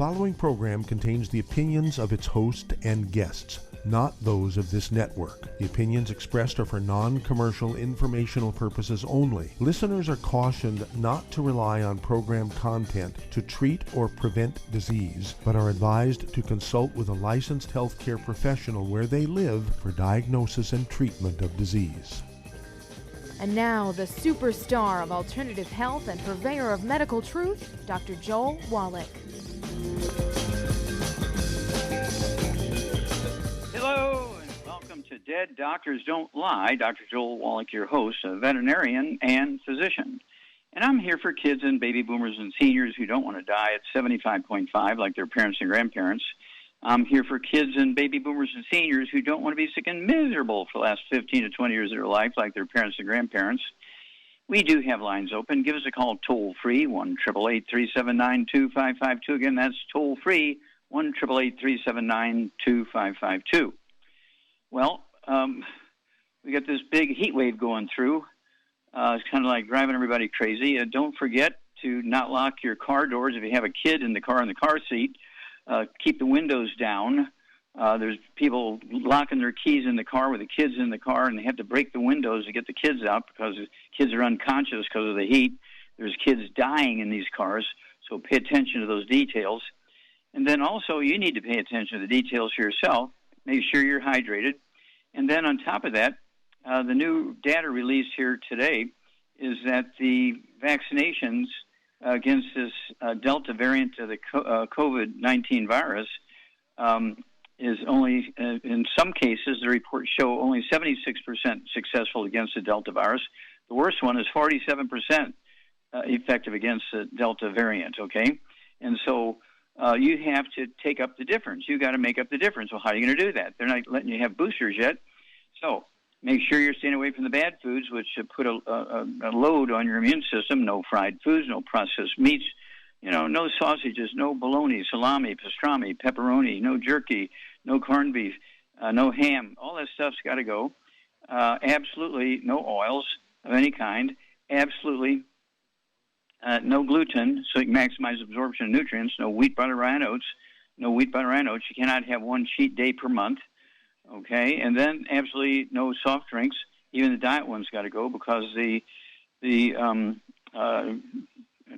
following program contains the opinions of its host and guests, not those of this network. The opinions expressed are for non-commercial informational purposes only. Listeners are cautioned not to rely on program content to treat or prevent disease, but are advised to consult with a licensed healthcare professional where they live for diagnosis and treatment of disease. And now, the superstar of alternative health and purveyor of medical truth, Dr. Joel Wallach. Hello, and welcome to Dead Doctors Don't Lie. Dr. Joel Wallach, your host, a veterinarian and physician. And I'm here for kids and baby boomers and seniors who don't want to die at 75.5 like their parents and grandparents. I'm here for kids and baby boomers and seniors who don't want to be sick and miserable for the last 15 to 20 years of their life like their parents and grandparents. We do have lines open. Give us a call toll-free, 1-888-379-2552. Again, that's toll-free, 1-888-379-2552. Well, we got this big heat wave going through. It's kind of like driving everybody crazy. Don't forget to not lock your car doors if you have a kid in the car seat. Keep the windows down. There's people locking their keys in the car with the kids in the car, and they have to break the windows to get the kids out because the kids are unconscious because of the heat. There's kids dying in these cars, so pay attention to those details. And then also you need to pay attention to the details for yourself. Make sure you're hydrated. And then on top of that, the new data released here today is that the vaccinations against this Delta variant of the COVID-19 virus is only, in some cases, the reports show only 76% successful against the Delta virus. The worst one is 47% effective against the Delta variant, okay? And so you have to take up the difference. You got to make up the difference. Well, how are you going to do that? They're not letting you have boosters yet. So make sure you're staying away from the bad foods, which put a load on your immune system. No fried foods, no processed meats, no sausages, no bologna, salami, pastrami, pepperoni, no jerky, no corned beef, no ham. All that stuff's got to go. Absolutely no oils of any kind. Absolutely no gluten, so you can maximize absorption of nutrients. No wheat, butter, rye, oats. No wheat, butter, rye, oats. You cannot have one cheat day per month. Okay, and then absolutely no soft drinks. Even the diet ones got to go because the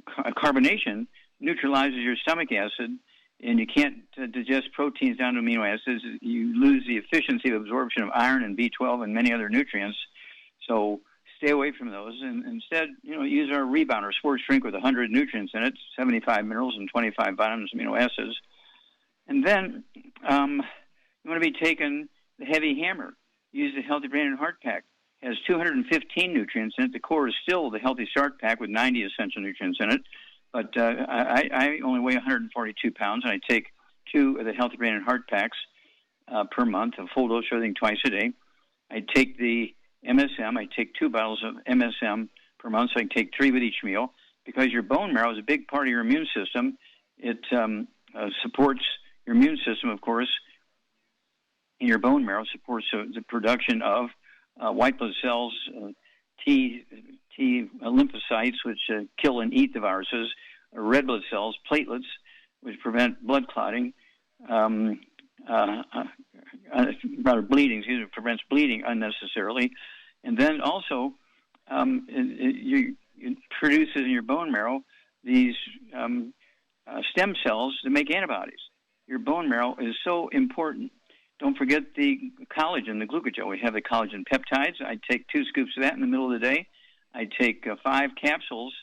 carbonation neutralizes your stomach acid, and you can't digest proteins down to amino acids. You lose the efficiency of absorption of iron and B12 and many other nutrients. So stay away from those, and instead, use our Rebounder sports drink with 100 nutrients in it, 75 minerals and 25 vitamins, amino acids. And then you want to be taking the Heavy Hammer. Use the Healthy Brain and Heart Pack. It has 215 nutrients in it. The core is still the Healthy Start Pack with 90 essential nutrients in it. But I only weigh 142 pounds, and I take 2 of the Healthy Brain and Heart Packs per month, a full dose of everything twice a day. I take the MSM. I take 2 bottles of MSM per month, so I can take 3 with each meal. Because your bone marrow is a big part of your immune system, it supports your immune system, of course. In your bone marrow supports the production of white blood cells, T lymphocytes, which kill and eat the viruses, red blood cells, platelets, which prevent blood clotting, bleeding. It prevents bleeding unnecessarily, and then also it produces in your bone marrow these stem cells to make antibodies. Your bone marrow is so important. Don't forget the collagen, the glucogel. We have the collagen peptides. I take 2 scoops of that in the middle of the day. I take 5 capsules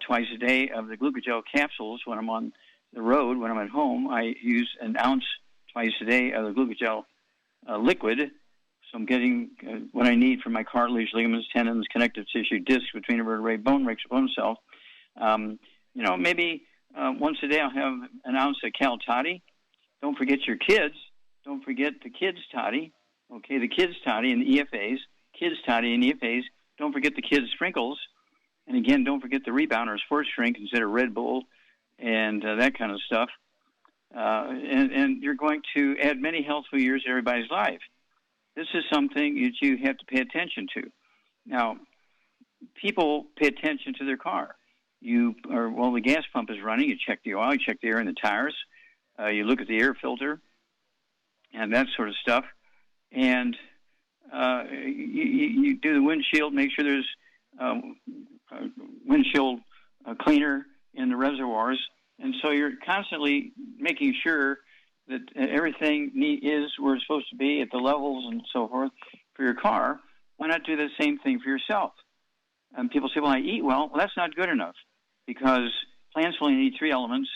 twice a day of the glucogel capsules when I'm on the road. When I'm at home, I use an ounce twice a day of the glucogel liquid. So I'm getting what I need for my cartilage, ligaments, tendons, connective tissue, discs, between vertebrae, bone, bone cell. Maybe once a day I'll have an ounce of Cal Toddy. Don't forget your kids. Don't forget the kids' toddy, okay, the kids' toddy and the EFAs, kids' toddy and EFAs. Don't forget the kids' sprinkles. And again, don't forget the Rebounder sports drink instead of Red Bull and that kind of stuff. And you're going to add many healthful years to everybody's life. This is something that you have to pay attention to. Now, people pay attention to their car. while the gas pump is running, you check the oil, you check the air in the tires, you look at the air filter, and that sort of stuff. And you do the windshield, make sure there's windshield cleaner in the reservoirs. And so you're constantly making sure that everything is where it's supposed to be at the levels and so forth for your car. Why not do the same thing for yourself? And people say, well, I eat well. Well, that's not good enough, because plants only need 3 elements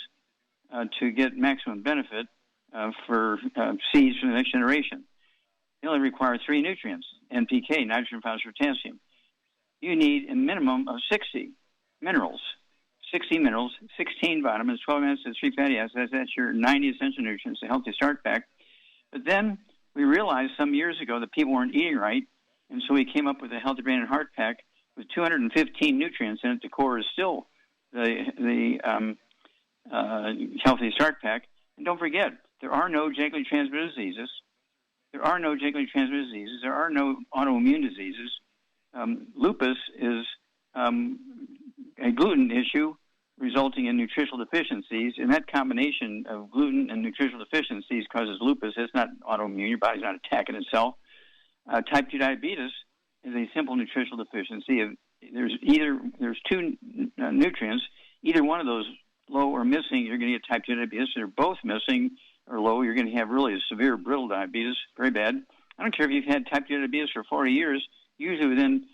to get maximum benefit for seeds for the next generation. They only require 3 nutrients: NPK, nitrogen, phosphorus, potassium. You need a minimum of 60 minerals, 16 vitamins, 12 acids, 3 fatty acids. That's your 90 essential nutrients, a healthy start pack. But then we realized some years ago that people weren't eating right, and so we came up with a Healthy Brain and Heart Pack with 215 nutrients in it. The core is still the Healthy Start Pack. And don't forget, there are no genetically transmitted diseases. There are no genetically transmitted diseases. There are no autoimmune diseases. Lupus is a gluten issue resulting in nutritional deficiencies, and that combination of gluten and nutritional deficiencies causes lupus. It's not autoimmune. Your body's not attacking itself. Type 2 diabetes is a simple nutritional deficiency. There's 2 nutrients. Either one of those low or missing, you're going to get type 2 diabetes. If they're both missing or low, you're going to have really a severe brittle diabetes, very bad. I don't care if you've had type 2 diabetes for 40 years. Usually within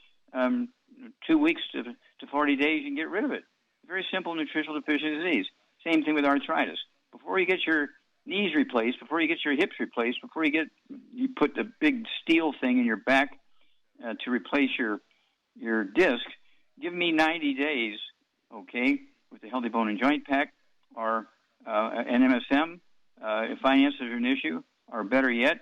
2 weeks to 40 days, you can get rid of it. Very simple nutritional deficiency disease. Same thing with arthritis. Before you get your knees replaced, before you get your hips replaced, before you put the big steel thing in your back to replace your disc, give me 90 days, okay, with the Healthy Bone and Joint Pack or an MSM. If finances are an issue, or better yet,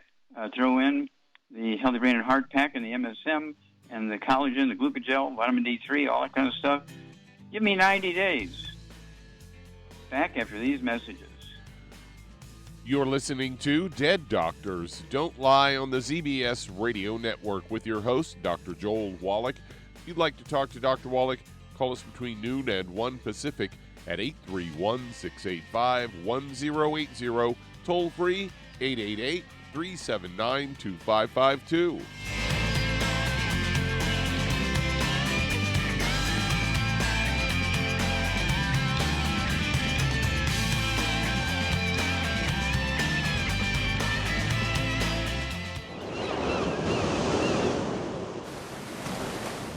throw in the Healthy Brain and Heart Pack and the MSM and the collagen, the glucogel, vitamin D3, all that kind of stuff. Give me 90 days. Back after these messages. You're listening to Dead Doctors Don't Lie on the ZBS Radio Network with your host, Dr. Joel Wallach. If you'd like to talk to Dr. Wallach, call us between noon and 1 Pacific at 831-685-1080, toll free 888-379-2552.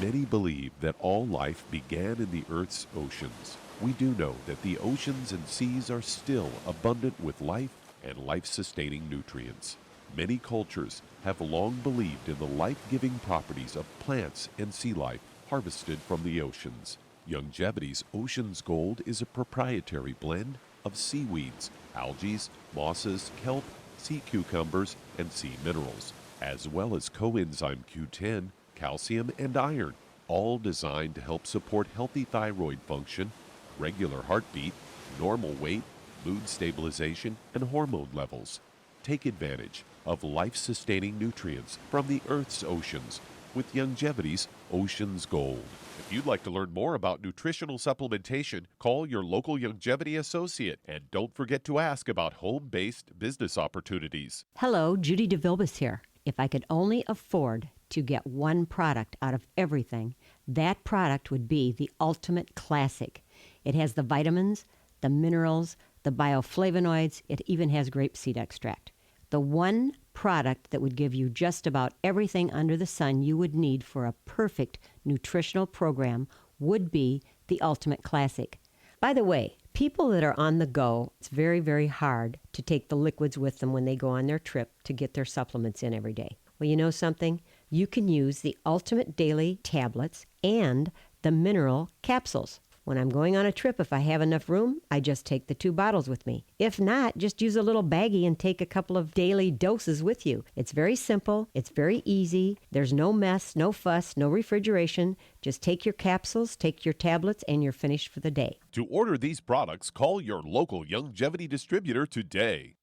Many believe that all life began in the Earth's oceans. We do know that the oceans and seas are still abundant with life and life-sustaining nutrients. Many cultures have long believed in the life-giving properties of plants and sea life harvested from the oceans. Longevity's Ocean's Gold is a proprietary blend of seaweeds, algae, mosses, kelp, sea cucumbers, and sea minerals, as well as coenzyme Q10, calcium, and iron, all designed to help support healthy thyroid function, regular heartbeat, normal weight, mood stabilization, and hormone levels. Take advantage of life-sustaining nutrients from the Earth's oceans with Longevity's Ocean's Gold. If you'd like to learn more about nutritional supplementation, call your local Longevity associate, and don't forget to ask about home-based business opportunities. Hello, Judy DeVilbus here. If I could only afford to get one product out of everything, that product would be the Ultimate Classic. It has the vitamins, the minerals, the bioflavonoids. It even has grapeseed extract. The one product that would give you just about everything under the sun you would need for a perfect nutritional program would be the Ultimate Classic. By the way, people that are on the go, it's very, very hard to take the liquids with them when they go on their trip to get their supplements in every day. Well, you know something? You can use the Ultimate Daily tablets and the mineral capsules. When I'm going on a trip, if I have enough room, I just take the 2 bottles with me. If not, just use a little baggie and take a couple of daily doses with you. It's very simple. It's very easy. There's no mess, no fuss, no refrigeration. Just take your capsules, take your tablets, and you're finished for the day. To order these products, call your local Longevity distributor today.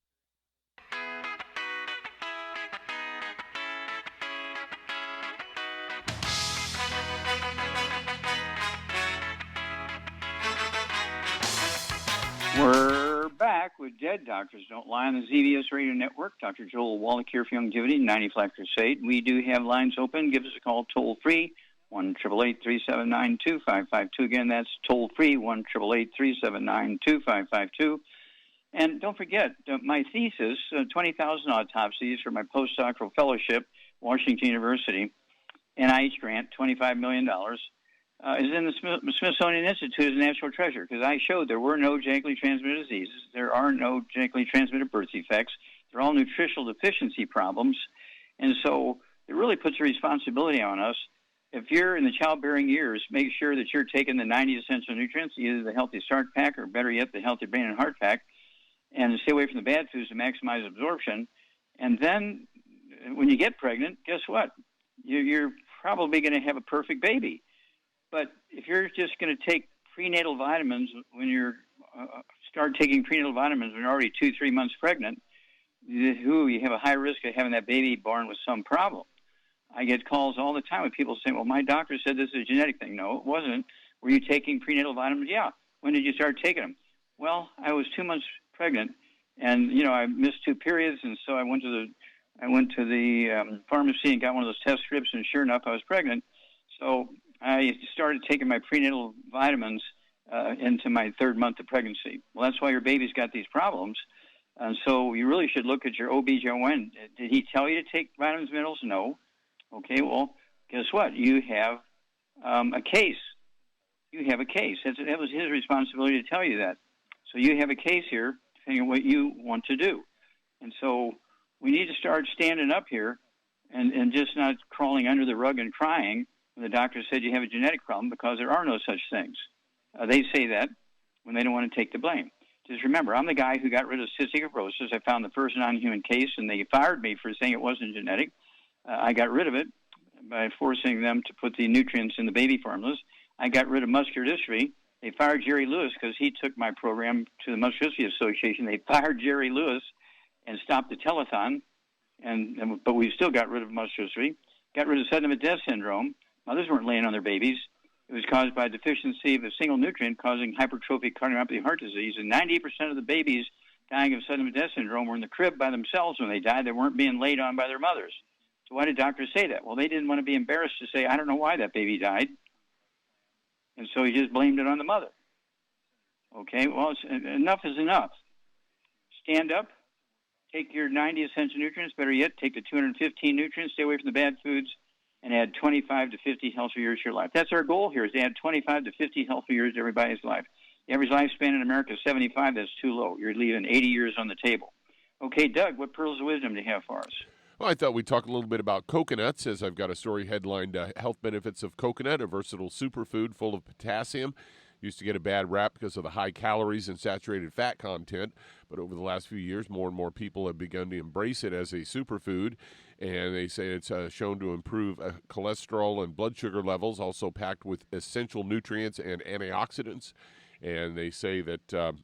We're back with Dead Doctors Don't Lie on the ZBS Radio Network. Dr. Joel Wallach here for Longevity, 90 Flat Crusade. We do have lines open. Give us a call toll-free, 1-888-379-2552. Again, that's toll-free, 1-888-379-2552. And don't forget, my thesis, 20,000 autopsies for my postdoctoral fellowship, Washington University, NIH grant, $25 million, is in the Smithsonian Institute as a national treasure, because I showed there were no genetically transmitted diseases. There are no genetically transmitted birth defects. They're all nutritional deficiency problems. And so it really puts a responsibility on us. If you're in the childbearing years, make sure that you're taking the 90 essential nutrients, either the Healthy Start Pack or better yet, the Healthy Brain and Heart Pack, and stay away from the bad foods to maximize absorption. And then when you get pregnant, guess what? You're probably going to have a perfect baby. But if you're just going to take prenatal vitamins when you're start taking prenatal vitamins when you're already 2-3 months pregnant, you have a high risk of having that baby born with some problem. I get calls all the time with people saying, well, my doctor said this is a genetic thing. No, it wasn't. Were you taking prenatal vitamins? Yeah. When did you start taking them? Well, I was 2 months pregnant, and, I missed 2 periods, and so I went to the pharmacy and got one of those test strips, and sure enough, I was pregnant. So I started taking my prenatal vitamins into my 3rd month of pregnancy. Well, that's why your baby's got these problems. And so you really should look at your OB/GYN. Did he tell you to take vitamins, minerals? No. Okay, well, guess what? You have a case. You have a case. That was his responsibility to tell you that. So you have a case here, depending on what you want to do. And so we need to start standing up here and just not crawling under the rug and crying when the doctor said you have a genetic problem, because there are no such things. They say that when they don't want to take the blame. Just remember, I'm the guy who got rid of cystic fibrosis. I found the first non-human case, and they fired me for saying it wasn't genetic. I got rid of it by forcing them to put the nutrients in the baby formulas. I got rid of muscular dystrophy. They fired Jerry Lewis because he took my program to the Muscular Dystrophy Association. They fired Jerry Lewis and stopped the telethon, but we still got rid of muscular dystrophy. Got rid of sudden death syndrome. Mothers weren't laying on their babies. It was caused by deficiency of a single nutrient causing hypertrophic cardiomyopathy heart disease. And 90% of the babies dying of sudden death syndrome were in the crib by themselves when they died. They weren't being laid on by their mothers. So why did doctors say that? Well, they didn't want to be embarrassed to say, I don't know why that baby died. And so he just blamed it on the mother. Okay, well, enough is enough. Stand up. Take your 90 essential nutrients. Better yet, take the 215 nutrients. Stay away from the bad foods. And add 25 to 50 healthy years to your life. That's our goal here, is to add 25 to 50 healthy years to everybody's life. The average lifespan in America is 75. That's too low. You're leaving 80 years on the table. Okay, Doug, what pearls of wisdom do you have for us? Well, I thought we'd talk a little bit about coconuts, as I've got a story headlined, Health Benefits of Coconut, a versatile superfood full of potassium. Used to get a bad rap because of the high calories and saturated fat content, but over the last few years, more and more people have begun to embrace it as a superfood, and they say it's shown to improve cholesterol and blood sugar levels, also packed with essential nutrients and antioxidants, and they say that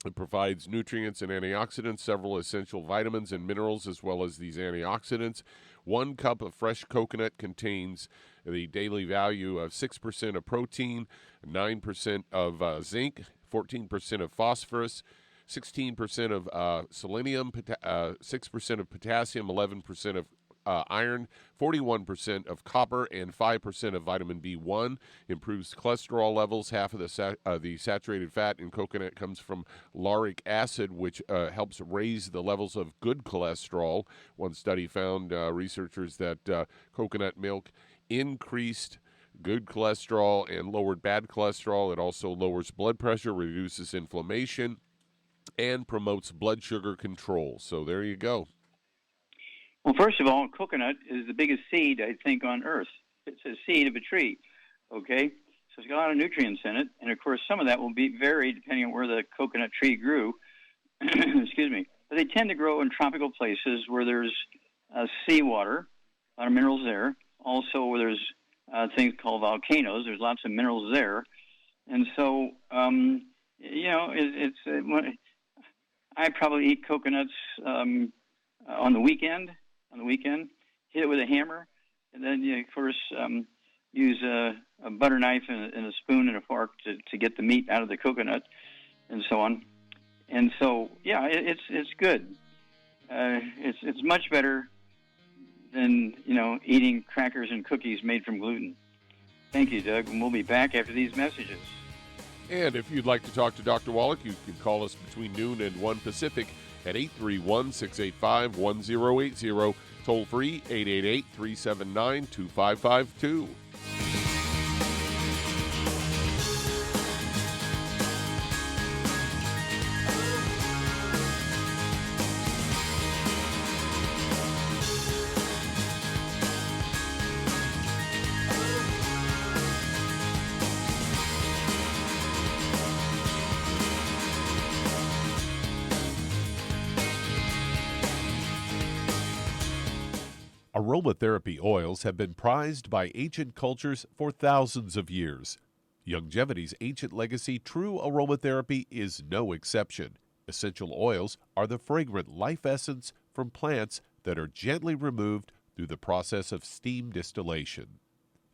it provides nutrients and antioxidants, several essential vitamins and minerals, as well as these antioxidants. 1 cup of fresh coconut contains the daily value of 6% of protein, 9% of zinc, 14% of phosphorus, 16% of selenium, 6% of potassium, 11% of iron, 41% of copper, and 5% of vitamin B1. Improves cholesterol levels. Half of the saturated fat in coconut comes from lauric acid, which helps raise the levels of good cholesterol. One study found researchers that coconut milk increased good cholesterol and lowered bad cholesterol. It also lowers blood pressure, reduces inflammation, and promotes blood sugar control. So there you go. Well, first of all, coconut is the biggest seed, I think, on Earth. It's a seed of a tree, okay? So it's got a lot of nutrients in it, and, of course, some of that will be varied depending on where the coconut tree grew. Excuse me. But they tend to grow in tropical places where there's seawater, a lot of minerals there. Also, where there's things called volcanoes, there's lots of minerals there. And so, I probably eat coconuts on the weekend, hit it with a hammer, and then, of course, use a butter knife and a spoon and a fork to get the meat out of the coconut, and so on. And so, yeah, it's good. It's much better than, eating crackers and cookies made from gluten. Thank you, Doug, and we'll be back after these messages. And if you'd like to talk to Dr. Wallach, you can call us between noon and 1 Pacific at 831-685-1080, toll free 888-379-2552. Aromatherapy oils have been prized by ancient cultures for thousands of years. Longevity's ancient legacy, true aromatherapy, is no exception. Essential oils are the fragrant life essence from plants that are gently removed through the process of steam distillation.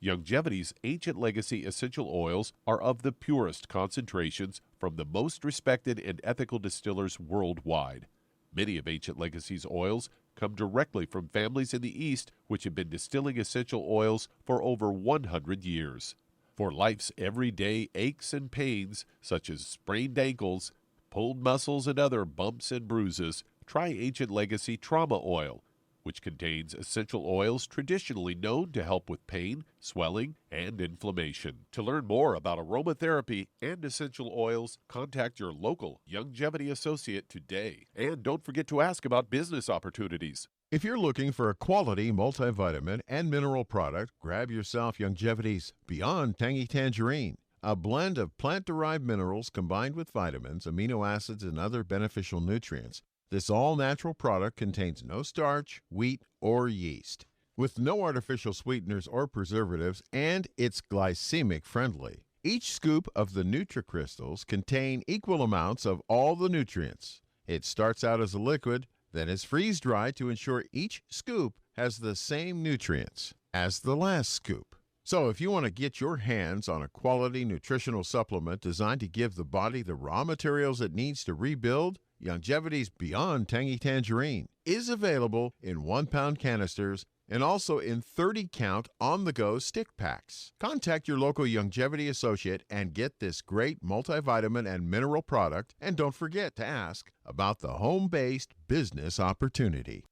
Longevity's ancient legacy essential oils are of the purest concentrations from the most respected and ethical distillers worldwide. Many of Ancient Legacy's oils come directly from families in the East which have been distilling essential oils for over 100 years. For life's everyday aches and pains, such as sprained ankles, pulled muscles, and other bumps and bruises, try Ancient Legacy Trauma Oil, which contains essential oils traditionally known to help with pain, swelling, and inflammation. To learn more about aromatherapy and essential oils, contact your local Longevity associate today. And don't forget to ask about business opportunities. If you're looking for a quality multivitamin and mineral product, grab yourself Longevity's Beyond Tangy Tangerine, a blend of plant-derived minerals combined with vitamins, amino acids, and other beneficial nutrients. This all-natural product contains no starch, wheat, or yeast, with no artificial sweeteners or preservatives, and it's glycemic friendly. Each scoop of the NutriCrystals contain equal amounts of all the nutrients. It starts out as a liquid, then is freeze-dried to ensure each scoop has the same nutrients as the last scoop. So if you want to get your hands on a quality nutritional supplement designed to give the body the raw materials it needs to rebuild, Longevity's Beyond Tangy Tangerine is available in 1-pound canisters and also in 30-count on-the-go stick packs. Contact your local Longevity associate and get this great multivitamin and mineral product, and don't forget to ask about the home-based business opportunity.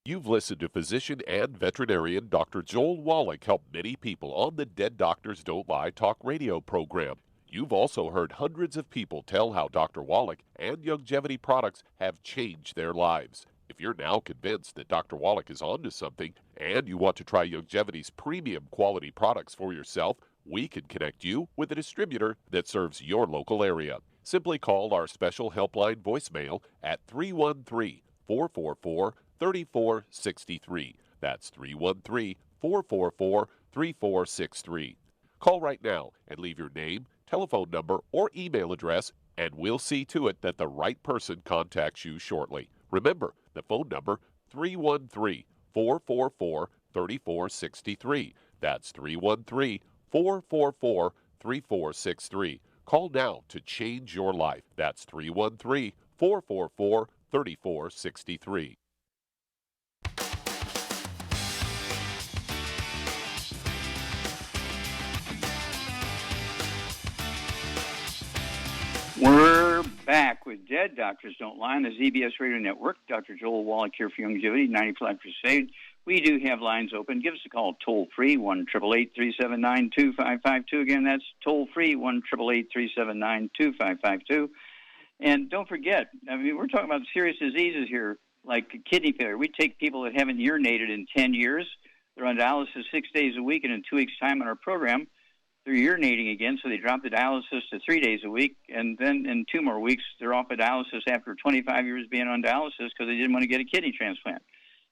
You've listened to physician and veterinarian Dr. Joel Wallach help many people on the Dead Doctors Don't Lie talk radio program. You've also heard hundreds of people tell how Dr. Wallach and Longevity products have changed their lives. If you're now convinced that Dr. Wallach is onto something and you want to try Longevity's premium quality products for yourself, we can connect you with a distributor that serves your local area. Simply call our special helpline voicemail at 313-444-3463. That's 313-444-3463. Call right now and leave your name, telephone number, or email address, and we'll see to it that the right person contacts you shortly. Remember, the phone number, 313-444-3463. That's 313-444-3463. Call now to change your life. That's 313-444-3463. We're back with Dead Doctors Don't Lie on the ZBS Radio Network. Dr. Joel Wallach here for Longevity, 95 Crusade. We do have lines open. Give us a call toll-free, 1-888-379-2552. Again, that's toll-free, 1-888-379-2552. And don't forget, we're talking about serious diseases here, like kidney failure. We take people that haven't urinated in 10 years. They're on dialysis 6 days a week, and in 2 weeks' time on our program, they're urinating again, so they drop the dialysis to 3 days a week, and then in 2 more weeks, they're off of dialysis after 25 years being on dialysis because they didn't want to get a kidney transplant.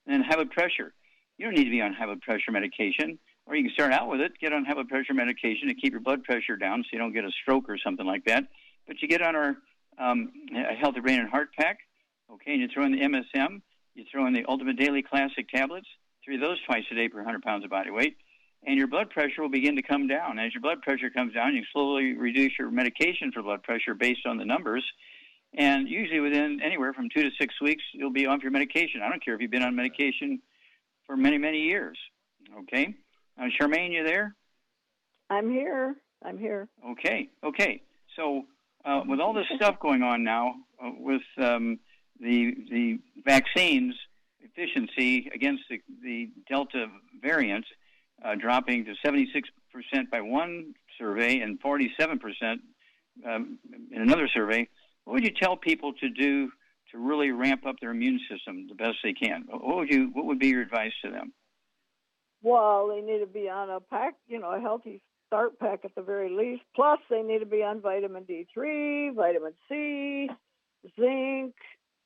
And then high blood pressure. You don't need to be on high blood pressure medication, or you can start out with it, get on high blood pressure medication to keep your blood pressure down so you don't get a stroke or something like that. But you get on our Healthy Brain and Heart Pack, okay, and you throw in the MSM, you throw in the Ultimate Daily Classic tablets, 3 of those twice a day per 100 pounds of body weight, and your blood pressure will begin to come down. As your blood pressure comes down, you slowly reduce your medication for blood pressure based on the numbers, And usually within anywhere from 2 to 6 weeks, you'll be off your medication. I don't care if you've been on medication for many, many years. Okay? Charmaine, you there? I'm here. Okay. So with all this stuff going on now, with the vaccines efficiency against the Delta variant dropping to 76% by one survey and 47% in another survey, what would you tell people to do to really ramp up their immune system the best they can? What would be your advice to them? Well, they need to be on a pack, a healthy start pack at the very least. Plus, they need to be on vitamin D3, vitamin C, zinc.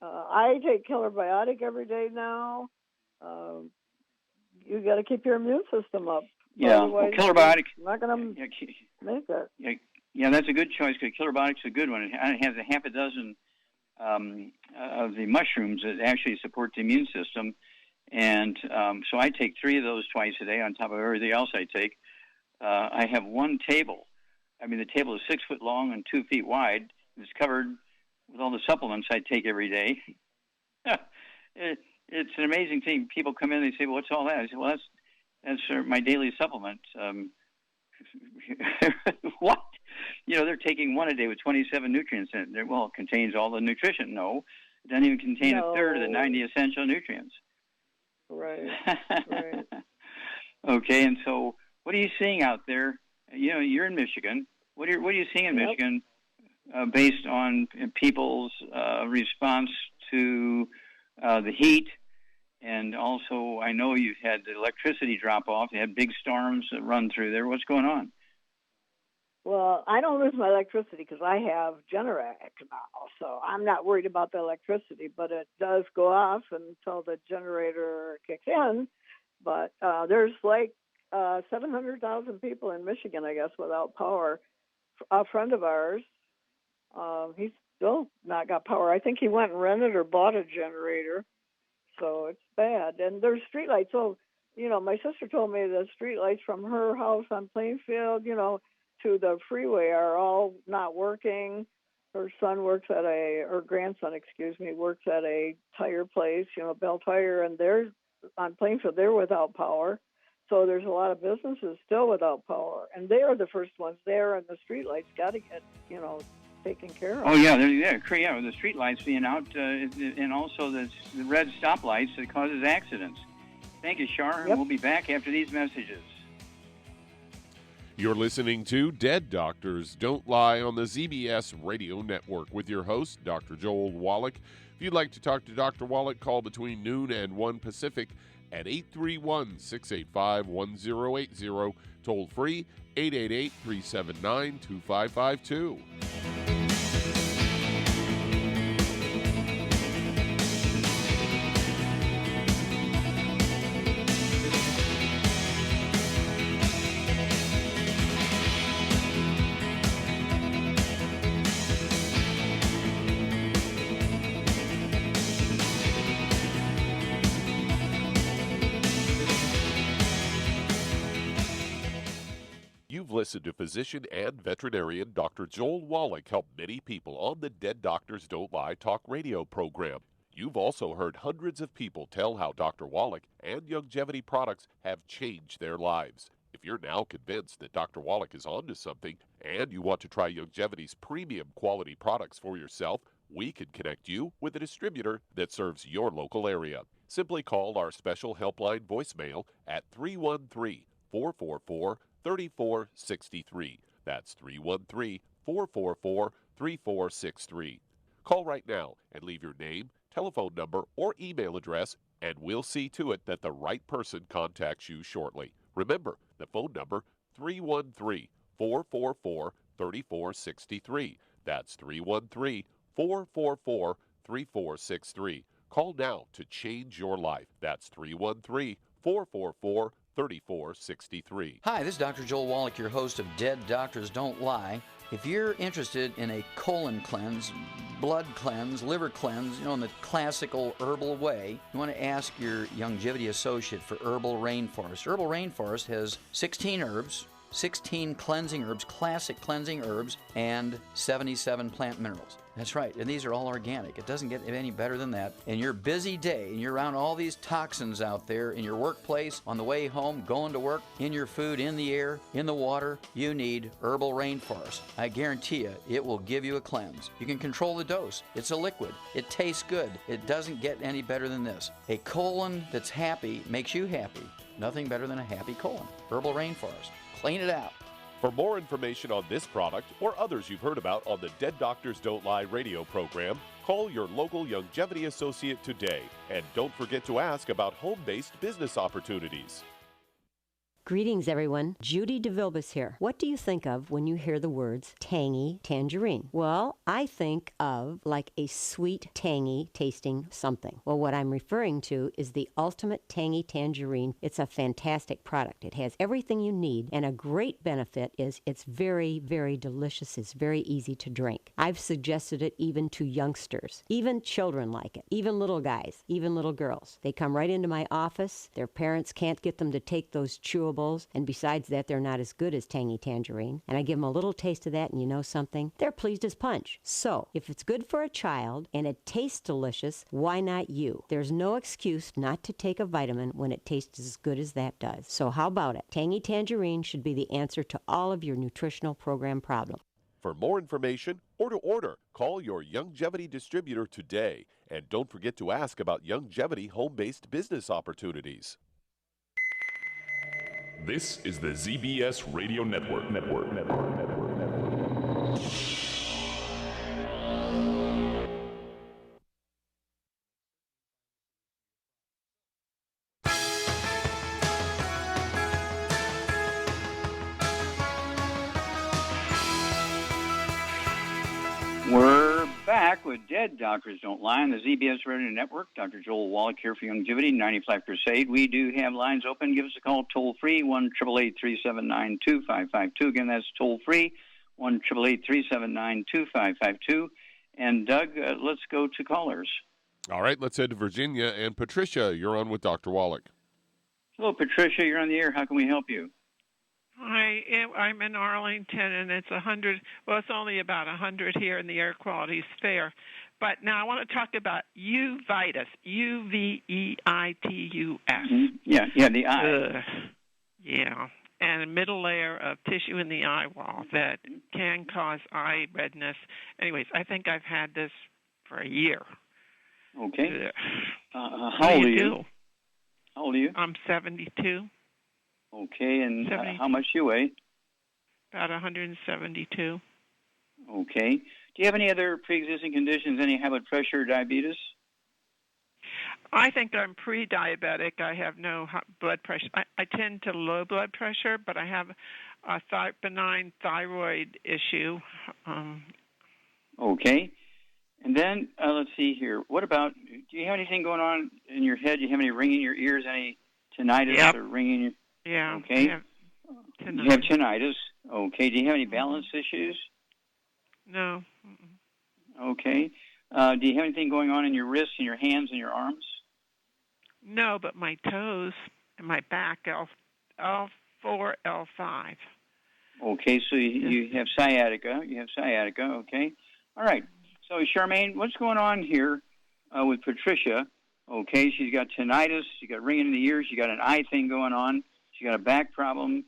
I take Killer Biotic every day now. You got to keep your immune system up. Yeah, well, Killer Biotic. Not going to make it. Yeah, that's a good choice because Killer Biotic's a good one. It has a half a dozen of the mushrooms that actually support the immune system. And so I take 3 of those twice a day on top of everything else I take. I have one table. I mean, the table is 6 foot long and 2 feet wide. It's covered with all the supplements I take every day. It's an amazing thing. People come in and they say, well, what's all that? I say, well, that's my daily supplement. What? They're taking one a day with 27 nutrients in it. Well, it contains all the nutrition. No, it doesn't even contain a third of the 90 essential nutrients. Right. Okay, and so what are you seeing out there? You're in Michigan. What are you seeing in Michigan based on people's response to the heat? And also, I know you've had the electricity drop off. You had big storms that run through there. What's going on? Well, I don't lose my electricity because I have Generac now, so I'm not worried about the electricity, but it does go off until the generator kicks in. But there's like 700,000 people in Michigan, I guess, without power. A friend of ours, he's still not got power. I think he went and rented or bought a generator, so it's bad. And there's streetlights. So, my sister told me the streetlights from her house on Plainfield, to the freeway are all not working. Her grandson, works at a tire place, Bell Tire, and they're on Plainfield, they're without power. So there's a lot of businesses still without power, and they are the first ones there, and the streetlights got to get, taken care of. Oh, yeah, the streetlights being out, and also the red stoplights that causes accidents. Thank you, Shar. Yep. We'll be back after these messages. You're listening to Dead Doctors Don't Lie on the ZBS Radio Network with your host, Dr. Joel Wallach. If you'd like to talk to Dr. Wallach, call between noon and 1 Pacific at 831-685-1080, toll free 888-379-2552. Listen to physician and veterinarian Dr. Joel Wallach help many people on the Dead Doctors Don't Lie talk radio program. You've also heard hundreds of people tell how Dr. Wallach and Youngevity products have changed their lives. If you're now convinced that Dr. Wallach is onto something and you want to try Youngevity's premium quality products for yourself, we can connect you with a distributor that serves your local area. Simply call our special helpline voicemail at 313-444-3463. That's 313-444-3463. Call right now and leave your name, telephone number, or email address, and we'll see to it that the right person contacts you shortly. Remember, the phone number, 313-444-3463. That's 313-444-3463. Call now to change your life. That's 313-444-3463. Hi, this is Dr. Joel Wallach, your host of Dead Doctors Don't Lie. If you're interested in a colon cleanse, blood cleanse, liver cleanse, in the classical herbal way, you want to ask your Youngevity associate for Herbal Rainforest. Herbal Rainforest has 16 herbs, 16 cleansing herbs, classic cleansing herbs, and 77 plant minerals. That's right, and these are all organic. It doesn't get any better than that. In your busy day, and you're around all these toxins out there in your workplace, on the way home, going to work, in your food, in the air, in the water, you need Herbal Rainforest. I guarantee you, it will give you a cleanse. You can control the dose. It's a liquid. It tastes good. It doesn't get any better than this. A colon that's happy makes you happy. Nothing better than a happy colon. Herbal Rainforest. Clean it out. For more information on this product or others you've heard about on the Dead Doctors Don't Lie radio program, call your local Longevity associate today. And don't forget to ask about home-based business opportunities. Greetings, everyone. Judy DeVilbus here. What do you think of when you hear the words tangy tangerine? Well, I think of like a sweet, tangy tasting something. Well, what I'm referring to is the Ultimate Tangy Tangerine. It's a fantastic product. It has everything you need, and a great benefit is it's very, very delicious. It's very easy to drink. I've suggested it even to youngsters. Even children like it. Even little guys. Even little girls. They come right into my office. Their parents can't get them to take those chewables, and besides that, they're not as good as Tangy Tangerine. And I give them a little taste of that, and you know something? They're pleased as punch. So, if it's good for a child and it tastes delicious, why not you? There's no excuse not to take a vitamin when it tastes as good as that does. So how about it? Tangy Tangerine should be the answer to all of your nutritional program problems. For more information or to order, call your Longevity distributor today. And don't forget to ask about Longevity home-based business opportunities. This is the ZBS Radio Network. We're back with Dead Doctors Don't Lie on the ZBS Radio Network. Dr. Joel Wallach here for Longevity, 95 Crusade. We do have lines open. Give us a call toll-free, 1-888-379-2552. Again, that's toll-free, 1-888-379-2552. And, Doug, let's go to callers. All right, let's head to Virginia. And Patricia, you're on with Dr. Wallach. Hello, Patricia. You're on the air. How can we help you? Hi, I'm in Arlington, and it's 100. Well, it's only about 100 here, and the air quality is fair. But now I want to talk about uveitis, Uveitus. Mm-hmm. Yeah, the eye. Yeah, and a middle layer of tissue in the eye wall that can cause eye redness. Anyways, I think I've had this for a year. Okay. How old are you? How old are you? I'm 72. Okay, and how much do you weigh? About 172. Okay. Do you have any other pre-existing conditions, any high blood pressure or diabetes? I think I'm pre-diabetic. I have no blood pressure. I tend to low blood pressure, but I have a benign thyroid issue. Okay. And then, let's see here. What about, do you have anything going on in your head? Do you have any ringing in your ears, any tinnitus or ringing in your... Yeah. Okay. You have tinnitus. Okay. Do you have any balance issues? No. Okay. Do you have anything going on in your wrists and your hands and your arms? No, but my toes and my back, L4, L5. Okay. So you have sciatica. Okay. All right. So, Charmaine, what's going on here with Patricia? Okay. She's got tinnitus. She's got ringing in the ears. She got an eye thing going on. She got a back problem,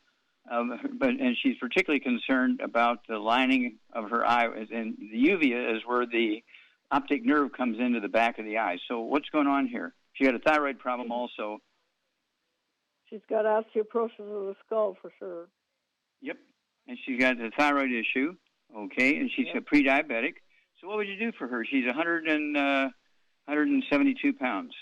and she's particularly concerned about the lining of her eye. And the uvea is where the optic nerve comes into the back of the eye. So what's going on here? She got a thyroid problem also. She's got osteoporosis of the skull for sure. Yep, and she's got the thyroid issue. Okay, and she's pre-diabetic. So what would you do for her? She's 172 pounds.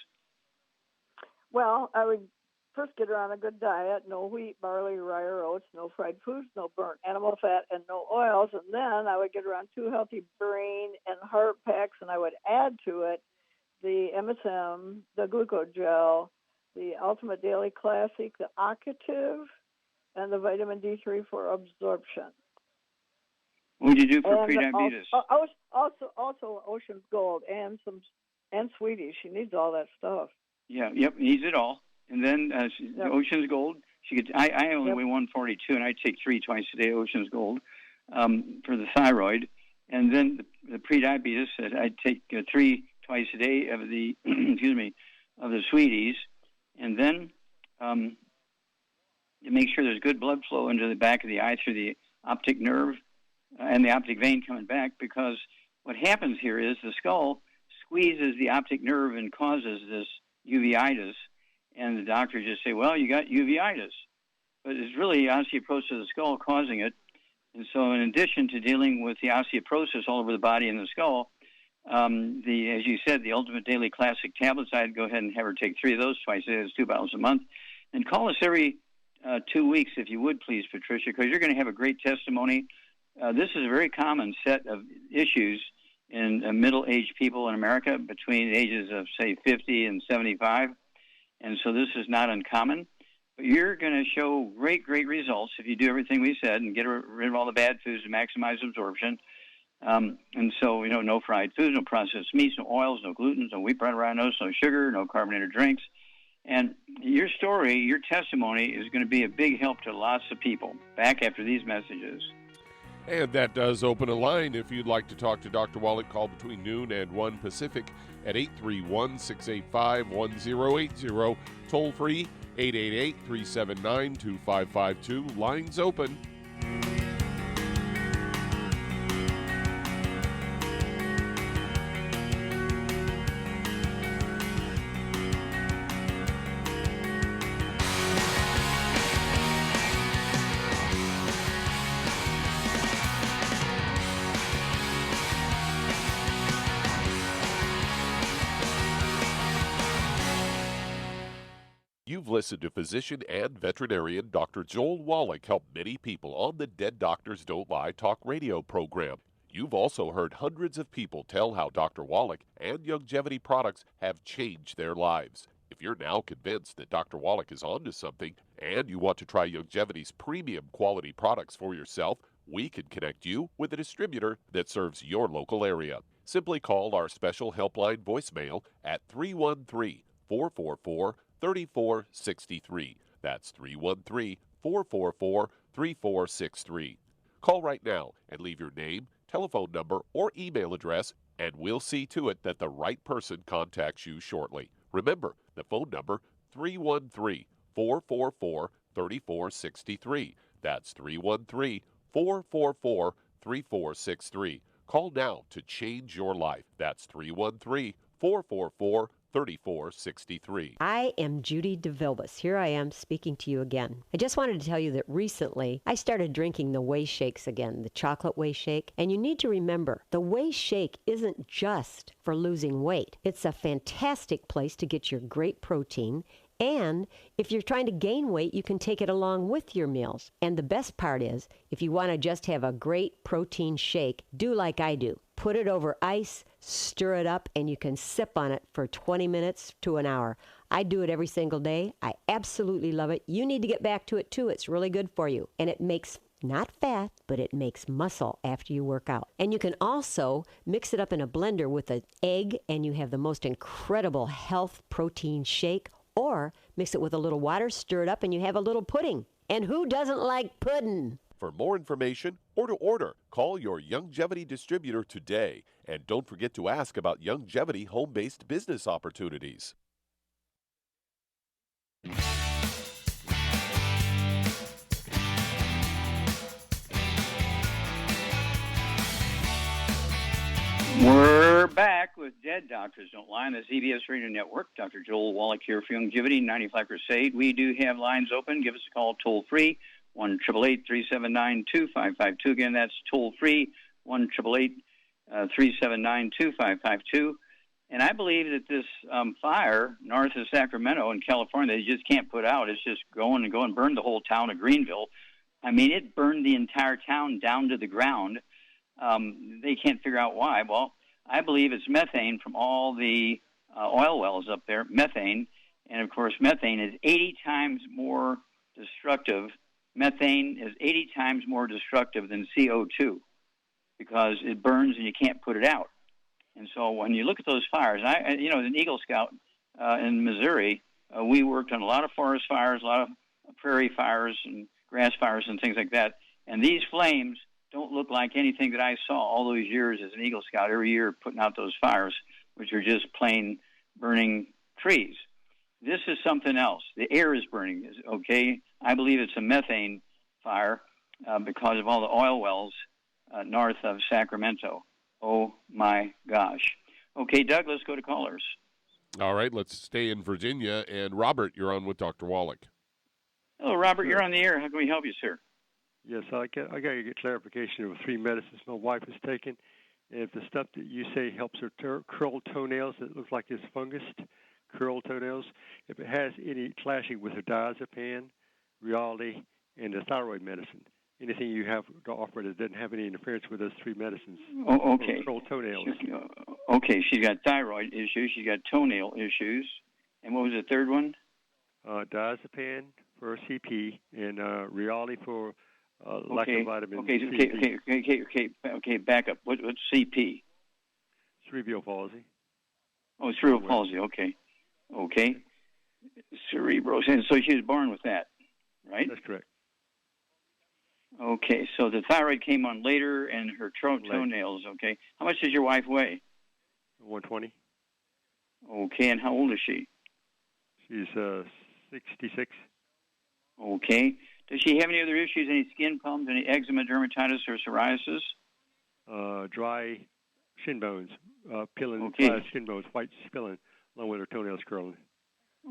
Well, I would first get her on a good diet, no wheat, barley, rye, or oats, no fried foods, no burnt animal fat, and no oils. And then I would get her on 2 healthy brain and heart packs, and I would add to it the MSM, the glucogel, the Ultimate Daily Classic, the Occative, and the vitamin D3 for absorption. What would you do for prediabetes? Also Ocean's Gold and Sweeties. She needs all that stuff. Yeah, needs it all. And then Ocean's Gold. I only weigh 142, and I take 3 twice a day, Ocean's Gold, for the thyroid. And then the pre-diabetes, I take 3 twice a day of the, of the sweeties. And then to make sure there's good blood flow into the back of the eye through the optic nerve and the optic vein coming back, because what happens here is the skull squeezes the optic nerve and causes this uveitis, and the doctors just say, well, you got uveitis. But it's really osteoporosis of the skull causing it. And so in addition to dealing with the osteoporosis all over the body and the skull, as you said, the Ultimate Daily Classic tablets, I'd go ahead and have her take 3 of those twice a day. It's 2 bottles a month. And call us every 2 weeks, if you would, please, Patricia, because you're going to have a great testimony. This is a very common set of issues in middle-aged people in America between the ages of, say, 50 and 75. And so this is not uncommon. But you're going to show great, great results if you do everything we said and get rid of all the bad foods to maximize absorption. And so, no fried foods, no processed meats, no oils, no gluten, no wheat, bread, rye, no sugar, no carbonated drinks. And your story, your testimony is going to be a big help to lots of people. Back after these messages. And that does open a line. If you'd like to talk to Dr. Wallach, call between noon and 1 Pacific at 831-685-1080. Toll free, 888-379-2552. Lines open. You've listened to physician and veterinarian Dr. Joel Wallach help many people on the Dead Doctors Don't Lie talk radio program. You've also heard hundreds of people tell how Dr. Wallach and Youngevity products have changed their lives. If you're now convinced that Dr. Wallach is onto something and you want to try Youngevity's premium quality products for yourself, we can connect you with a distributor that serves your local area. Simply call our special helpline voicemail at 313-444-3463. That's 313-444-3463. Call right now and leave your name, telephone number, or email address, and we'll see to it that the right person contacts you shortly. Remember, the phone number, 313-444-3463. That's 313-444-3463. Call now to change your life. That's 313-444-3463. 3463. I am Judy DeVilbus. Here I am speaking to you again. I just wanted to tell you that recently I started drinking the Whey Shakes again, the chocolate Whey Shake. And you need to remember, the Whey Shake isn't just for losing weight. It's a fantastic place to get your great protein. And if you're trying to gain weight, you can take it along with your meals. And the best part is, if you want to just have a great protein shake, do like I do. Put it over ice, stir it up, and you can sip on it for 20 minutes to an hour. I do it every single day. I absolutely love it. You need to get back to it too. It's really good for you. And it makes not fat, but it makes muscle after you work out. And you can also mix it up in a blender with an egg, and you have the most incredible health protein shake. Or mix it with a little water, stir it up, and you have a little pudding. And who doesn't like pudding? For more information or to order, call your Youngevity distributor today. And don't forget to ask about Youngevity home-based business opportunities. We're back with Dead Doctors Don't Lie on the ZBS Radio Network. Dr. Joel Wallach here for Youngevity, 95 Crusade. We do have lines open. Give us a call toll-free, 1-888-379-2552. Again, that's toll-free, 1-888-379-2552. And I believe that this fire north of Sacramento in California, they just can't put out. It's just going and burn the whole town of Greenville. I mean, it burned the entire town down to the ground. They can't figure out why. Well, I believe it's methane from all the oil wells up there, methane. And, of course, methane is 80 times more destructive. Methane is 80 times more destructive than CO2 because it burns and you can't put it out. And so when you look at those fires, as an Eagle Scout in Missouri, we worked on a lot of forest fires, a lot of prairie fires and grass fires and things like that. And these flames don't look like anything that I saw all those years as an Eagle Scout, every year putting out those fires, which are just plain burning trees. This is something else. The air is burning, okay? I believe it's a methane fire because of all the oil wells north of Sacramento. Oh, my gosh. Okay, Doug, let's go to callers. All right, let's stay in Virginia. And Robert, you're on with Dr. Wallach. Hello, Robert. You're on the air. How can we help you, sir? Yes, I got to get clarification of 3 medicines my wife has taken. If the stuff that you say helps her curl toenails, it looks like it's fungus, curl toenails. If it has any clashing with her diazepam, Reality, and the thyroid medicine, anything you have to offer that doesn't have any interference with those 3 medicines. Oh, okay. Curl toenails. Okay, she's got thyroid issues. She's got toenail issues. And what was the third one? Diazepam for CP and Reality for lack of vitamin Okay, back up. What's CP? Cerebral palsy. Oh, cerebral palsy, okay. Cerebral, and so she was born with that, right? That's correct. Okay, so the thyroid came on later and her toenails, okay. How much does your wife weigh? 120. Okay, and how old is she? She's 66. Okay. Does she have any other issues, any skin problems, any eczema, dermatitis, or psoriasis? Dry shin bones, peeling dry skin bones, white peeling, along with her toenails curling.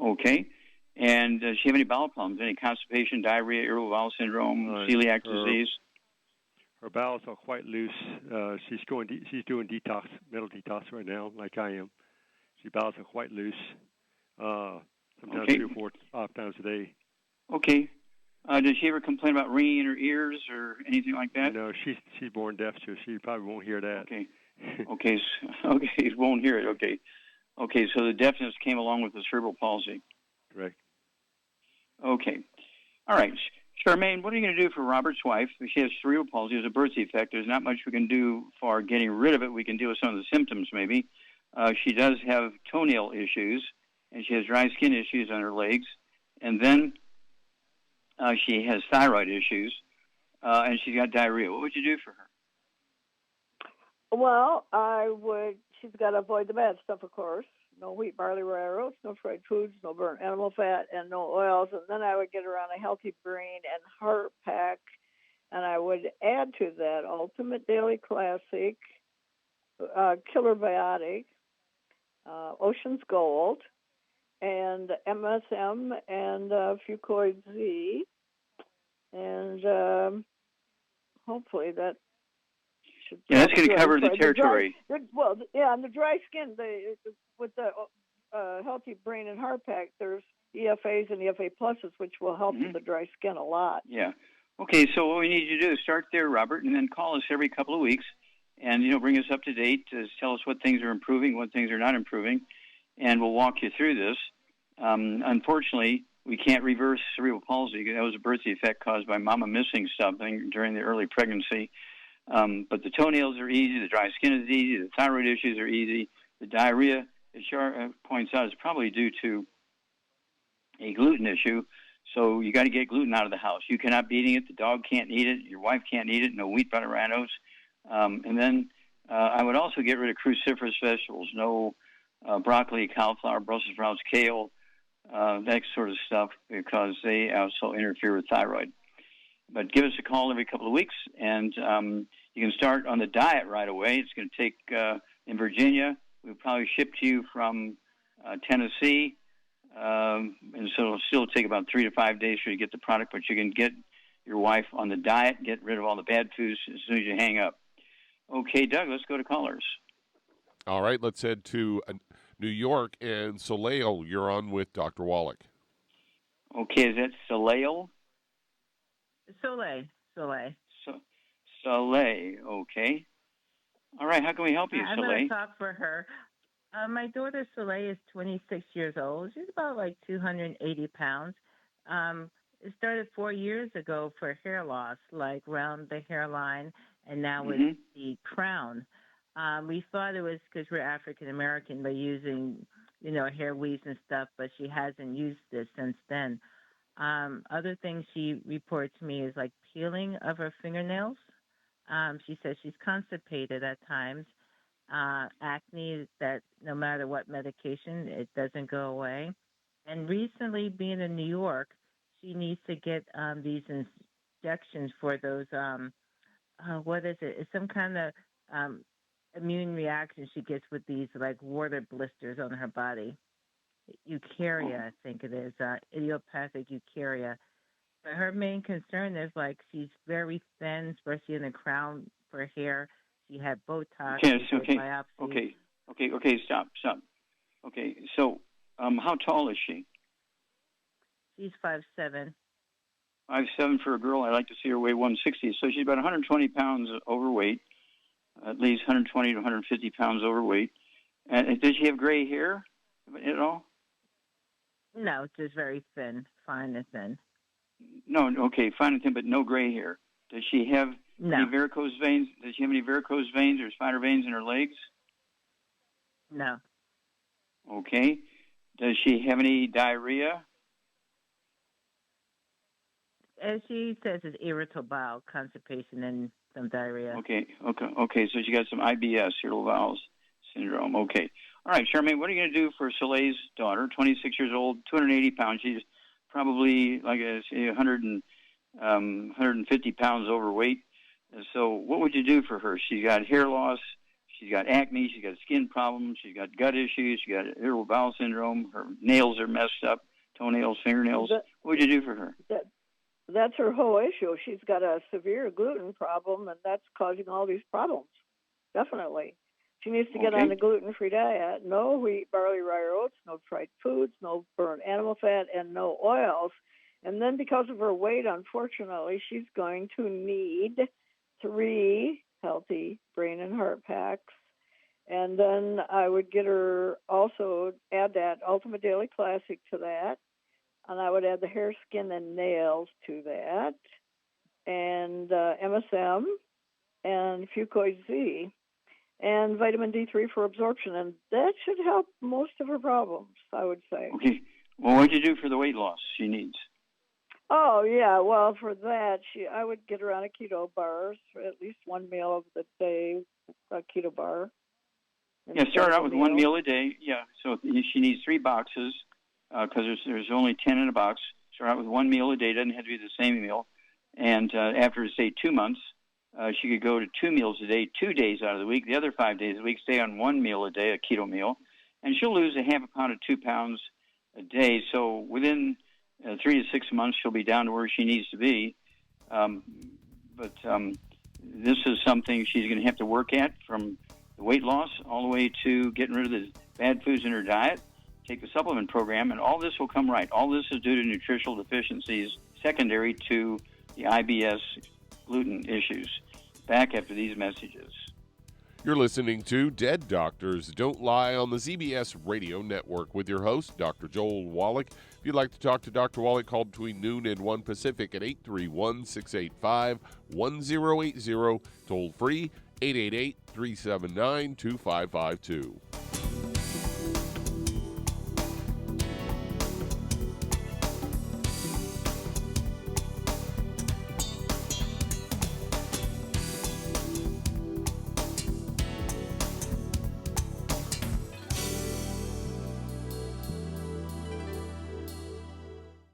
Okay. And does she have any bowel problems, any constipation, diarrhea, irritable bowel syndrome, celiac disease? Her bowels are quite loose. She's doing detox, mental detox right now, like I am. She bowels are quite loose. Sometimes 3 or 4, 5 times a day. Okay. Does she ever complain about ringing in her ears or anything like that? No, she's born deaf, so she probably won't hear that. Okay. Won't hear it. Okay. So the deafness came along with the cerebral palsy. Correct. Okay. All right. Charmaine, what are you going to do for Robert's wife? She has cerebral palsy. It's a birth defect. There's not much we can do for getting rid of it. We can deal with some of the symptoms, maybe. She does have toenail issues, and she has dry skin issues on her legs. And then she has thyroid issues, and she's got diarrhea. What would you do for her? Well, she's got to avoid the bad stuff, of course. No wheat, barley, rye, oats, no fried foods, no burnt animal fat, and no oils. And then I would get her on a healthy brain and heart pack, and I would add to that Ultimate Daily Classic, Killer Biotic, Ocean's Gold, and MSM, and Fucoid Z, and hopefully that should. Yeah, that's going to cover the territory. And the dry skin, with the healthy brain and heart pack, there's EFAs and EFA pluses, which will help with the dry skin a lot. Yeah. Okay, so what we need you to do is start there, Robert, and then call us every couple of weeks, and bring us up to date. Tell us what things are improving, what things are not improving, and we'll walk you through this. Unfortunately, we can't reverse cerebral palsy. That was a birth defect caused by mama missing something during the early pregnancy. But the toenails are easy. The dry skin is easy. The thyroid issues are easy. The diarrhea, as Char points out, is probably due to a gluten issue. So you got to get gluten out of the house. You cannot be eating it. The dog can't eat it. Your wife can't eat it. No wheat, butter, rye, oats. And then I would also get rid of cruciferous vegetables. No broccoli, cauliflower, Brussels sprouts, kale, that sort of stuff, because they also interfere with thyroid. But give us a call every couple of weeks, and you can start on the diet right away. It's going to take, in Virginia, we'll probably ship to you from Tennessee, and so it'll still take about 3 to 5 days for you to get the product, but you can get your wife on the diet, get rid of all the bad foods as soon as you hang up. Okay, Doug, let's go to callers. All right, let's head to New York, and Soleil, you're on with Dr. Wallach. Okay, is that Soleil? Soleil. Soleil, okay. All right, how can we help you, I'm Soleil? going to talk for her. My daughter Soleil is 26 years old. She's about like 280 pounds. It started 4 years ago for hair loss, like around the hairline, and now with the crown. We thought it was because we're African American by using, hair weaves and stuff, but she hasn't used this since then. Other things she reports to me is like peeling of her fingernails. She says she's constipated at times. Acne that no matter what medication, it doesn't go away. And recently, being in New York, she needs to get these injections for those. What is it? It's some kind of immune reaction she gets with these like water blisters on her body. Eukarya, I think it is, idiopathic eukarya. But her main concern is like she's very thin, especially in the crown of her hair. She had Botox. Yes, she okay, biopsy. okay, stop. Okay, so how tall is she? She's 5'7". 5'7" for a girl. I like to see her weigh 160. So she's about 120 pounds overweight, at least 120 to 150 pounds overweight. And does she have gray hair at all? No, just very thin, fine and thin. No, okay, fine and thin, but no gray hair. Does she have any varicose veins? Does she have any varicose veins or spider veins in her legs? No. Okay. Does she have any diarrhea? As she says, it's irritable bowel, constipation, and some diarrhea. Okay. So she got some IBS, irritable bowel syndrome. Okay. All right, Charmaine, what are you going to do for Soleil's daughter, 26 years old, 280 pounds? She's probably, like I say, 150 pounds overweight. So what would you do for her? She's got hair loss. She's got acne. She's got skin problems. She's got gut issues. She's got irritable bowel syndrome. Her nails are messed up, toenails, fingernails. What would you do for her? That's her whole issue. She's got a severe gluten problem, and that's causing all these problems. Definitely. She needs to get on a gluten-free diet. No wheat, barley, rye, or oats, no fried foods, no burnt animal fat, and no oils. And then because of her weight, unfortunately, she's going to need 3 healthy brain and heart packs. And then I would get her also add that Ultimate Daily Classic to that. And I would add the hair, skin, and nails to that. And MSM and Fucoid Z. And vitamin D3 for absorption, and that should help most of her problems, I would say. Okay. Well, what would you do for the weight loss she needs? Oh, yeah. Well, for that, I would get her on a keto bar, at least one meal of the day, a keto bar. Yeah, start out with one meal a day. Yeah, so she needs 3 boxes because there's only 10 in a box. Start out with one meal a day. Doesn't have to be the same meal. And after, say, 2 months, she could go to 2 meals a day, 2 days out of the week. The other 5 days of the week, stay on 1 meal a day, a keto meal. And she'll lose a half a pound to 2 pounds a day. So within 3 to 6 months, she'll be down to where she needs to be. But this is something she's going to have to work at, from the weight loss all the way to getting rid of the bad foods in her diet, take the supplement program, and all this will come right. All this is due to nutritional deficiencies secondary to the IBS gluten issues. Back after these messages. You're listening to Dead Doctors Don't Lie on the ZBS Radio Network with your host, Dr. Joel Wallach. If you'd like to talk to Dr. Wallach, call between noon and 1 Pacific at 831-685-1080, toll free 888-379-2552.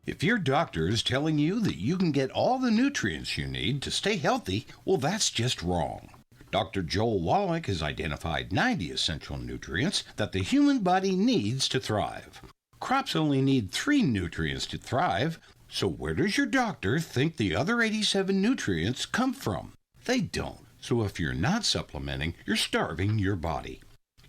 If your doctor is telling you that you can get all the nutrients you need to stay healthy, well, that's just wrong. Dr. Joel Wallach has identified 90 essential nutrients that the human body needs to thrive. Crops only need 3 nutrients to thrive, so where does your doctor think the other 87 nutrients come from? They don't. So if you're not supplementing, you're starving your body.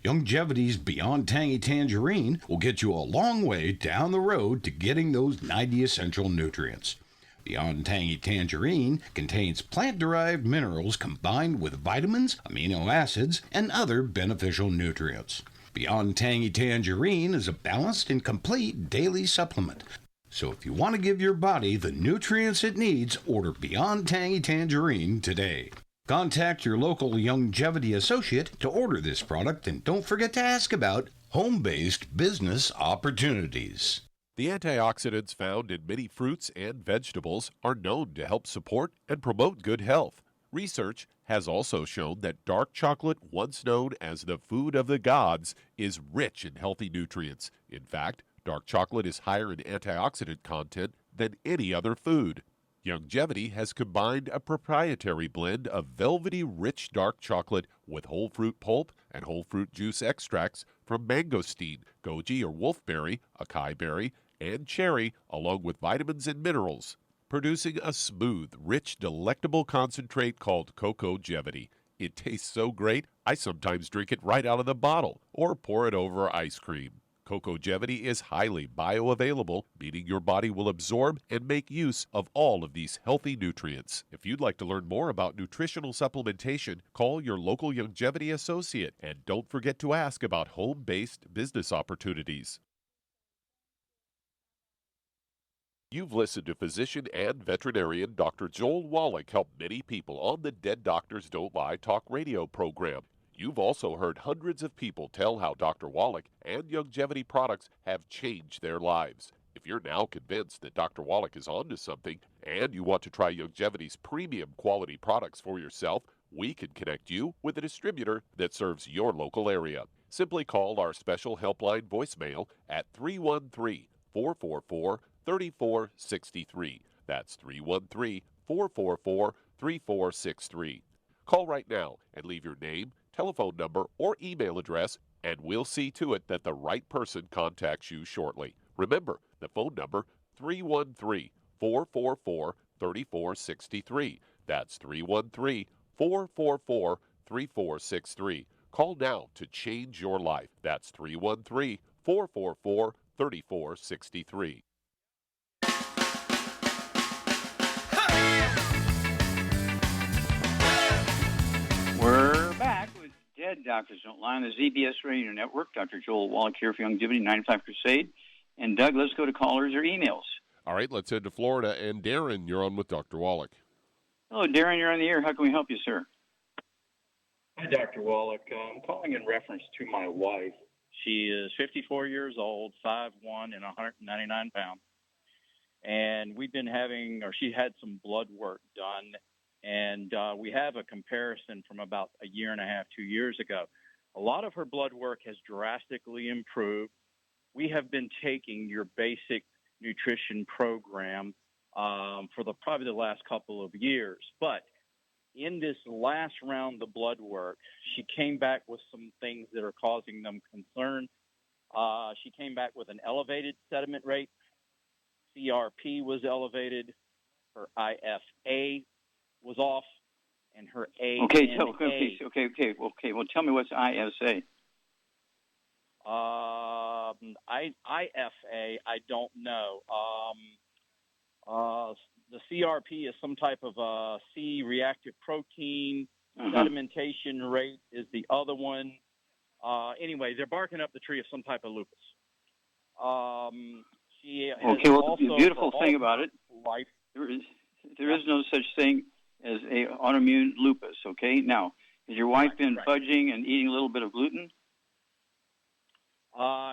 Longevity's Beyond Tangy Tangerine will get you a long way down the road to getting those 90 essential nutrients. Beyond Tangy Tangerine contains plant-derived minerals combined with vitamins, amino acids, and other beneficial nutrients. Beyond Tangy Tangerine is a balanced and complete daily supplement. So if you want to give your body the nutrients it needs, order Beyond Tangy Tangerine today. Contact your local Longevity associate to order this product, and don't forget to ask about home-based business opportunities. The antioxidants found in many fruits and vegetables are known to help support and promote good health. Research has also shown that dark chocolate, once known as the food of the gods, is rich in healthy nutrients. In fact, dark chocolate is higher in antioxidant content than any other food. Longevity has combined a proprietary blend of velvety rich dark chocolate with whole fruit pulp and whole fruit juice extracts from mangosteen, goji or wolfberry, acai berry, and cherry, along with vitamins and minerals, producing a smooth, rich, delectable concentrate called Cocogevity. It tastes so great, I sometimes drink it right out of the bottle or pour it over ice cream. Cocogevity is highly bioavailable, meaning your body will absorb and make use of all of these healthy nutrients. If you'd like to learn more about nutritional supplementation, call your local longevity associate and don't forget to ask about home-based business opportunities. You've listened to physician and veterinarian Dr. Joel Wallach help many people on the Dead Doctors Don't Lie talk radio program. You've also heard hundreds of people tell how Dr. Wallach and longevity products have changed their lives. If you're now convinced that Dr. Wallach is onto something and you want to try longevity's premium quality products for yourself, we can connect you with a distributor that serves your local area. Simply call our special helpline voicemail at 313-444-3463. That's 313-444-3463. Call right now and leave your name, telephone number, or email address, and we'll see to it that the right person contacts you shortly. Remember, the phone number, 313-444-3463. That's 313-444-3463. Call now to change your life. That's 313-444-3463. We're back with Dead Doctors Don't Lie on the ZBS Radio Network. Dr. Joel Wallach here for Longevity 95 Crusade. And Doug, let's go to callers or emails. All right, let's head to Florida. And Darren, you're on with Dr. Wallach. Hello, Darren, you're on the air. How can we help you, sir? Hi, Dr. Wallach. I'm calling in reference to my wife. She is 54 years old, 5'1", and 199 pounds. And we've been having, or she had some blood work done, and we have a comparison from about a year and a half, 2 years ago. A lot of her blood work has drastically improved. We have been taking your basic nutrition program for probably the last couple of years. But in this last round of blood work, she came back with some things that are causing them concern. She came back with an elevated sediment rate. CRP was elevated. Her IFA was off, and her ANA. Okay. Well, tell me what's ISA. IFA, I don't know. The CRP is some type of C-reactive protein. Sedimentation rate is the other one. Anyway, they're barking up the tree of some type of lupus. The beautiful thing about it, there is no such thing as a autoimmune lupus, okay? Now, has your wife been fudging and eating a little bit of gluten?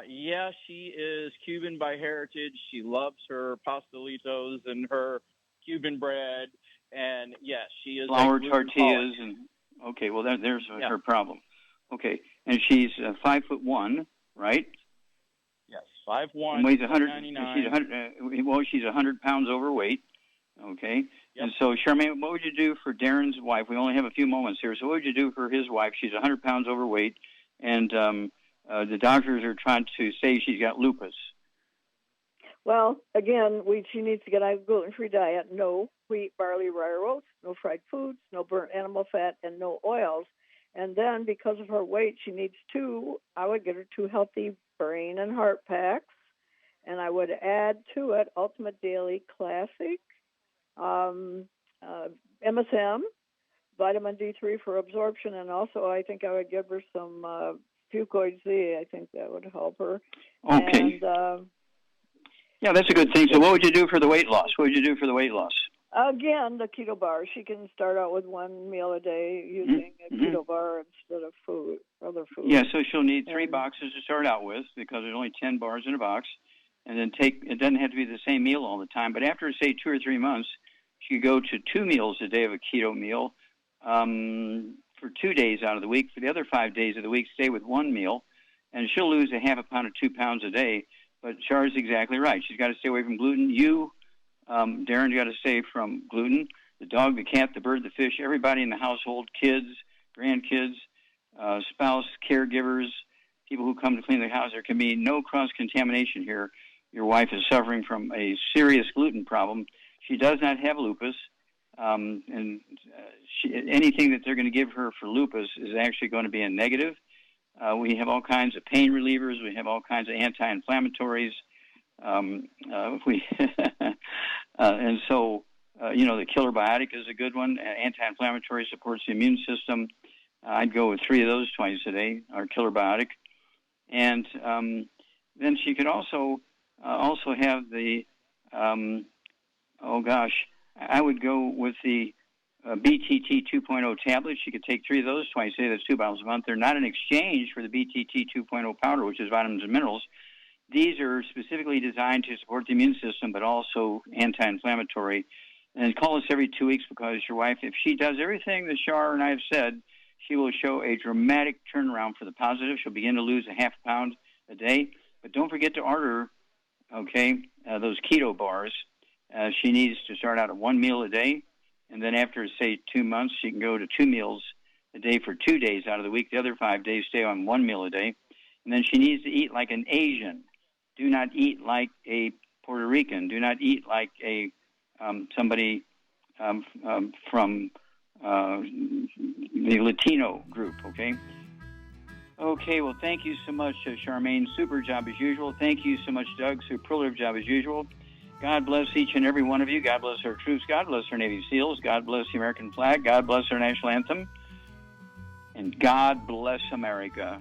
Yeah, she is Cuban by heritage. She loves her pastelitos and her Cuban bread, and yes, she is flour tortillas and okay. Well, there's her problem. Okay, and she's 5'1", right? Yes, 5'1", and weighs 100. 99. She's 100 pounds overweight. Okay, yep. And so Charmaine, what would you do for Darren's wife? We only have a few moments here, so what would you do for his wife? She's 100 pounds overweight, and the doctors are trying to say she's got lupus. Well, again, she needs to get a gluten-free diet, no wheat, barley, rye, oats, no fried foods, no burnt animal fat, and no oils. And then because of her weight, she needs I would get her 2 healthy brain and heart packs, and I would add to it Ultimate Daily Classic, MSM, vitamin D3 for absorption, and also I think I would give her some Fucoid Z. I think that would help her. Okay. And, yeah, that's a good thing. So what would you do for the weight loss? Again, the keto bar. She can start out with 1 meal a day using a keto bar instead of other food. Yeah, so she'll need 3 boxes to start out with because there's only 10 bars in a box. and then it doesn't have to be the same meal all the time, but after, say, 2 or 3 months, she could go to 2 meals a day of a keto meal for 2 days out of the week. For the other 5 days of the week, stay with 1 meal, and she'll lose a half a pound to 2 pounds a day. But Char's exactly right. She's got to stay away from gluten. Darren, you got to stay from gluten. The dog, the cat, the bird, the fish, everybody in the household, kids, grandkids, spouse, caregivers, people who come to clean the house. There can be no cross-contamination here. Your wife is suffering from a serious gluten problem. She does not have lupus, and anything that they're going to give her for lupus is actually going to be a negative. We have all kinds of pain relievers. We have all kinds of anti-inflammatories. And so, the killer biotic is a good one. Anti-inflammatory, supports the immune system. I'd go with 3 of those twice a day, our killer biotic. And then she could also have the, I would go with the BTT 2.0 tablets. She could take 3 of those twice a day. That's 2 bottles a month. They're not an exchange for the BTT 2.0 powder, which is vitamins and minerals. These are specifically designed to support the immune system, but also anti-inflammatory. And call us every 2 weeks, because your wife, if she does everything that Shar and I have said, she will show a dramatic turnaround for the positive. She'll begin to lose a half a pound a day. But don't forget to order, those keto bars. She needs to start out at 1 meal a day. And then after, say, 2 months, she can go to 2 meals a day for 2 days out of the week. The other 5 days, stay on 1 meal a day. And then she needs to eat like an Asian. Do not eat like a Puerto Rican. Do not eat like a somebody from the Latino group, okay? Okay, well, thank you so much, Charmaine. Super job as usual. Thank you so much, Doug. Superlative job as usual. God bless each and every one of you. God bless our troops. God bless our Navy SEALs. God bless the American flag. God bless our national anthem. And God bless America.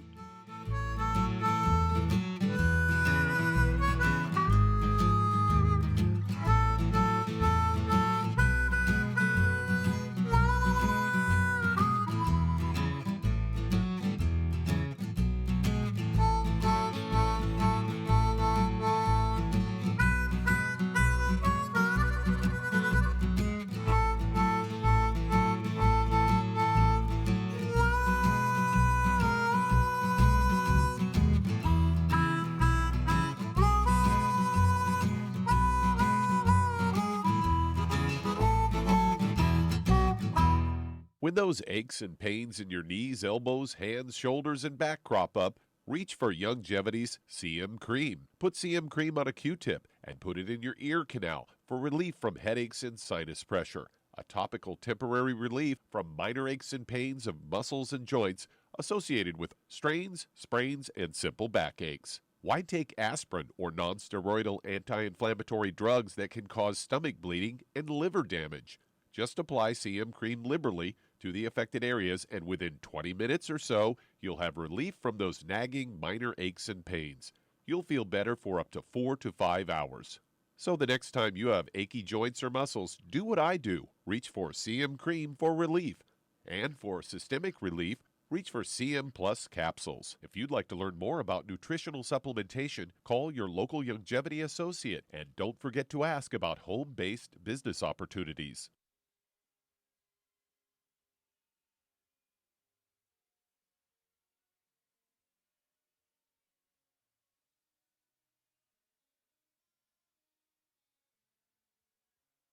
When those aches and pains in your knees, elbows, hands, shoulders, and back crop up, reach for Youngevity's CM Cream. Put CM Cream on a Q-tip and put it in your ear canal for relief from headaches and sinus pressure. A topical temporary relief from minor aches and pains of muscles and joints associated with strains, sprains, and simple backaches. Why take aspirin or non-steroidal anti-inflammatory drugs that can cause stomach bleeding and liver damage? Just apply CM Cream liberally to the affected areas, and within 20 minutes or so, you'll have relief from those nagging minor aches and pains. You'll feel better for up to 4 to 5 hours. So the next time you have achy joints or muscles, do what I do. Reach for CM Cream for relief. And for systemic relief, reach for CM Plus capsules. If you'd like to learn more about nutritional supplementation, call your local Youngevity associate, and don't forget to ask about home-based business opportunities.